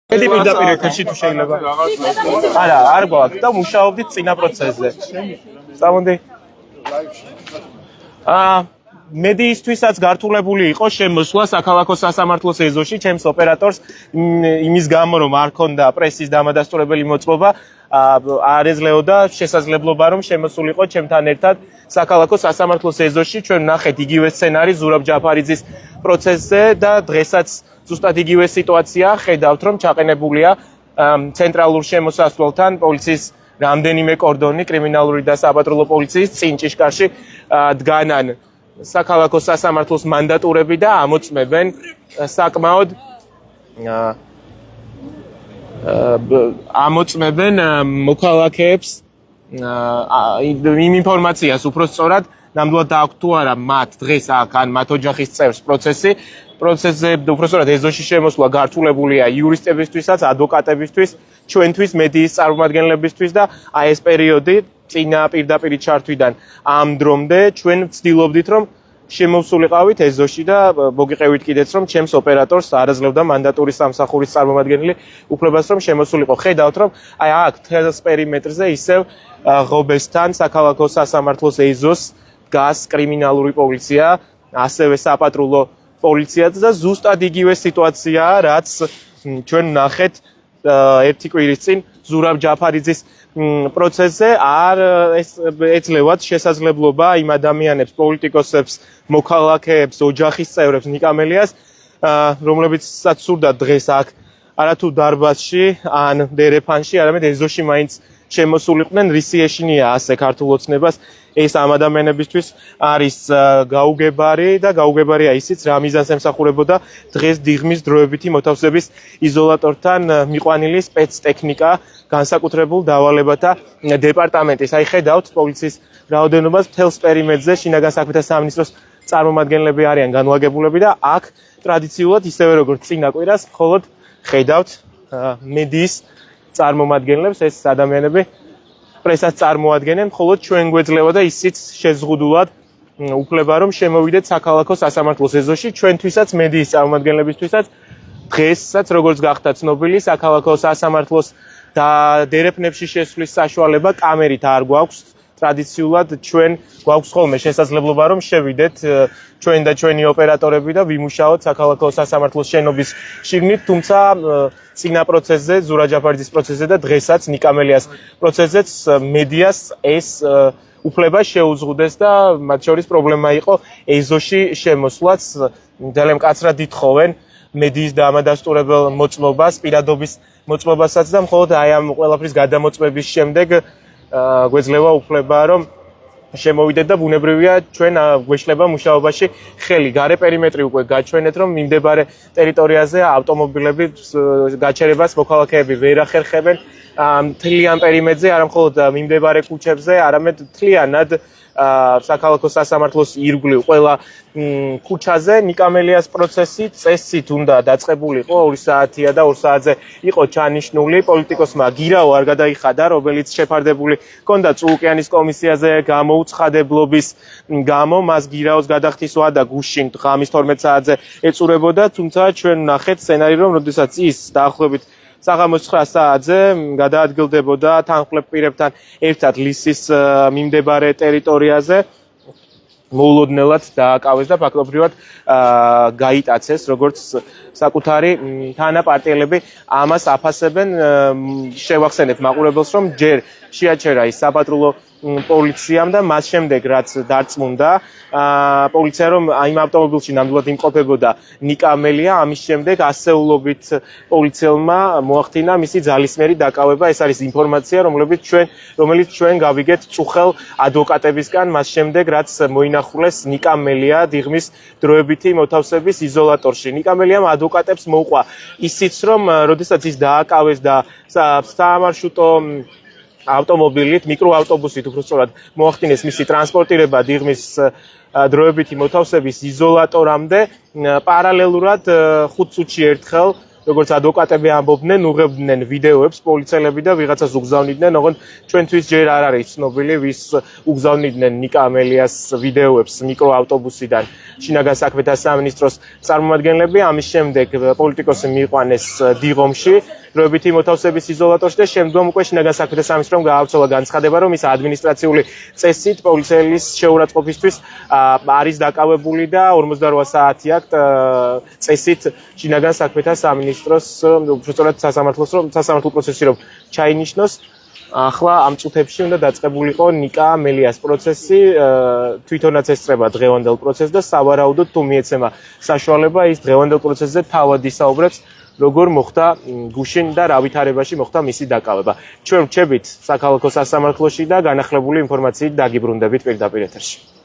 Edi პირდაპირ ეთერში თუ შეიძლება. არა, არ გვაქვს და მუშაობდით წინა პროცესზე. Სტამონდი. მედიისთვისაც გართულებული იყო შემოსვლა საქალაქო სასამართლოს ეზოში ჩემს ოპერატორს იმის გამო რომ არ ქონდა პრესის დამადასტურებელი მოწყობა არ ეძლეოდა შესაძლებლობა რომ შემოსულიყო ჩემთან ერთად საქალაქო სასამართლოს ეზოში ჩვენ ნახეთ იგივე სცენარი ზურაბ ჯაფარიძის პროცესზე და დღესაც ზუსტად იგივე სიტუაცია ხედავთ რომ ჩაყენებულია ცენტრალურ შემოსასვლელთან პოლიციის რამდენიმე კორდონი კრიმინალური და საპატრულო პოლიციის წინ ჭიშკარში დგანან საქალაქო სასამართლოს მანდატურები და ამოწმებენ საკმაოდ ამოწმებენ მოქალაქეებს იმ ინფორმაციას უფრო სწორად ნამდვილად აქვთ თუ არა მათ დღეს აქ ან მათ ოჯახის წევრს პროცესზე უფრო სწორად ეზოში შემოსვლა გართულებულია იურისტებისთვისაც ადვოკატებისთვის ჩვენთვის მედიის წარმომადგენლებისთვის და აი ეს პერიოდი წინა პირდაპირ ჩართვიდან ამ დრომდე ჩვენ ვცდილობდით რომ შემოვსულიყავით ეზოში და მოგიყევით კიდეც რომ ჩემს ოპერატორს არ აძლევდა მანდატური სამსახურის წარმომადგენელი უფლებას რომ შემოსულიყო. ხედავთ რომ აი აქ თელს პერიმეტრზე ისევ ღობესთან საქალაქო სასამართლოს ეზოს დგას კრიმინალური პოლიცია, ასევე საპატრულო პოლიციაც და ზუსტად იგივე სიტუაციაა რაც ჩვენ ნახეთ ერთი კვირის წინ ზურაბ ჯაფარიძის პროცესზე არ ეძლევათ შესაძლებლობა იმ ადამიანებს, პოლიტიკოსებს, მოქალაქეებს, ოჯახის წევრებს, ნიკამელიას, რომლებიცაც სურდათ დღეს აქ არათუ დარბაზში ან დერეფანში, არამედ ეზოში მაინც შემოსულიყვნენ, რისი ეშინია ასე ქართულ ოცნებას ეს ამ ადამიანებისთვის არის გაუგებარი და გაუგებარია ისიც რა მიზანს ემსახურებოდა დღეს დიღმის დროებითი მოთავსების იზოლატორთან მიყვანილი სპეცტექნიკა განსაკუთრებულ დავალებათა დეპარტამენტის. აი ხედავთ პოლიციის რაოდენობას მთელს პერიმეტრზე შინაგან საქმეთა სამინისტროს წარმომადგენლები არიან განლაგებულები და აქ ტრადიციულად ისევე როგორც წინა კვირას მხოლოდ ხედავთ მედიის წარმომადგენლებს ეს ადამიანები პრესას წარმოადგენენ, მხოლოდ ჩვენ გვეძლევა და ისიც შეზღუდულად უფლება რომ შემოვიდეთ საქალაქო სასამართლოს ეზოში ჩვენთვისაც მედიის წარმომადგენლებისთვისაც დღესაც როგორც გახდა ცნობილი საქალაქო სასამართლოს და დერეფნებში შესვლის საშუალება კამერით არ გვაქვს ტრადიციულად ჩვენ გვაქვს ხოლმე შესაძლებლობა რომ შევიდეთ ჩვენ და ჩვენი ოპერატორები და ვიმუშაოთ საქალაქო სასამართლოს შენობის შიგნით, თუმცა წინა პროცესზე, ზურაბ ჯაფარიძის პროცესზე და დღესაც ნიკამელიას პროცესზეც მედიას ეს უფლება შეუზღუდეს და მათ შორის პრობლემა იყო ეზოში შემოსვლაც. ძალიან მკაცრად ითხოვენ მედიის დამადასტურებელ მოწმობას, პირადობის მოწმობასაც და მხოლოდ აი ამ ყველაფრის გადამოწმების შემდეგ გვეძლევა უფლება რომ შემოვიდეთ და ბუნებრივია ჩვენ გვეშლება მუშაობაში ხელი. გარე პერიმეტრი უკვე გაჩვენეთ რომ მიმდებარე ტერიტორიაზე ავტომობილები გაჩერებას მოქალაქეები ვერ ახერხებენ მთლიან პერიმეტრზე, არა მხოლოდ მიმდებარე ქუჩებზე, არამედ მთლიანად საქალაქო სასამართლოს ირგვლივ ყველა ქუჩაზე. ნიკამელიას პროცესი წესით უნდა დაწყებულიყო 2 საათია და 2 საათზე იყო ჩანიშნული. პოლიტიკოსმა გირაო არ გადაიხადა, რომელიც შეფარდებული ჰქონდა წულკიანის კომისიაზე გამოუცხადებლობის გამო, მას გირაოს გადახდისვა და გუშინ ღამის 12 საათზე ეწურებოდა, თუმცა ჩვენ ნახეთ სცენარი რომ როდესაც ის დაახლოებით საღამოს 9 საათზე გადაადგილდებოდა თანხმლებ პირებთან ერთად ლისის მიმდებარე ტერიტორიაზე მოულოდნელად დააკავეს და ფაქტობრივად გაიტაცეს როგორც საკუთარი თანაპარტიელები ამას აფასებენ. შევახსენებ მაყურებელს რომ ჯერ შეაჩერა ის საპატრულო პოლიციამ და მას შემდეგ რაც დარწმუნდა პოლიცია რომ იმ ავტომობილში ნამდვილად იმყოფებოდა ნიკამელია, ამის შემდეგ ასეულობით პოლიციელმა მოახდინა მისი ძალისმიერი დაკავება. ეს არის ინფორმაცია რომელიც ჩვენ გავიგეთ წუხელ ადვოკატებისგან მას შემდეგ რაც მოინახულეს ნიკამელია დიღმის დროებითი მოთავსების იზოლატორში. ნიკამელიამ ადვოკატებს მოუყვა ისიც რომ როდესაც ის დააკავეს და საამარშრუტო ავტომობილით, მიკროავტობუსით უფრო სწორად მოახდინეს მისი ტრანსპორტირება დიღმის დროებითი მოთავსების იზოლატორამდე, პარალელურად 5 წუთში ერთხელ როგორც ადვოკატები ამბობდნენ, უღებდნენ ვიდეოებს პოლიციელები და ვიღაცას უგზავნიდნენ, ოღონდ ჩვენთვის ჯერ არ არის ცნობილი, ვის უგზავნიდნენ ნიკა ამელიას ვიდეოებს მიკროავტობუსიდან შინაგან საქმეთა სამინისტროს წარმომადგენლები. ამის შემდეგ პოლიტიკოსი მიიყვანეს დიღომში, დროებითი მოთავსების იზოლატორში და შემდგომ უკვე შინაგან საქმეთა სამინისტრომ გაავრცელა განცხადება, რომ ის ადმინისტრაციული წესით პოლიციელის შეურაცხყოფისთვის არის დაკავებული და 48 საათი აქვს წესით შინაგან საქმეთა სამინისტროს უბრალოდ სასამართლო პროცესში რომ ჩაინიშნოს. ახლა ამ წუთებში უნდა დაწყებულიყო ნიკა ამელიას პროცესი, თვითონაც ესწრება დღევანდელ პროცესს და სავარაუდოდ თუ მიეცემა საშუალება ის დღევანდელ პროცესზე თავად ისაუბრებს, როგორ მოხდა გუშინ და რა ვითარებაში მოხდა მისი დაკავება. ჩვენ ვრჩებით საქალაქო სასამართლოში და განახლებული ინფორმაციით დაგიბრუნდებით პირდაპირ ეთერში.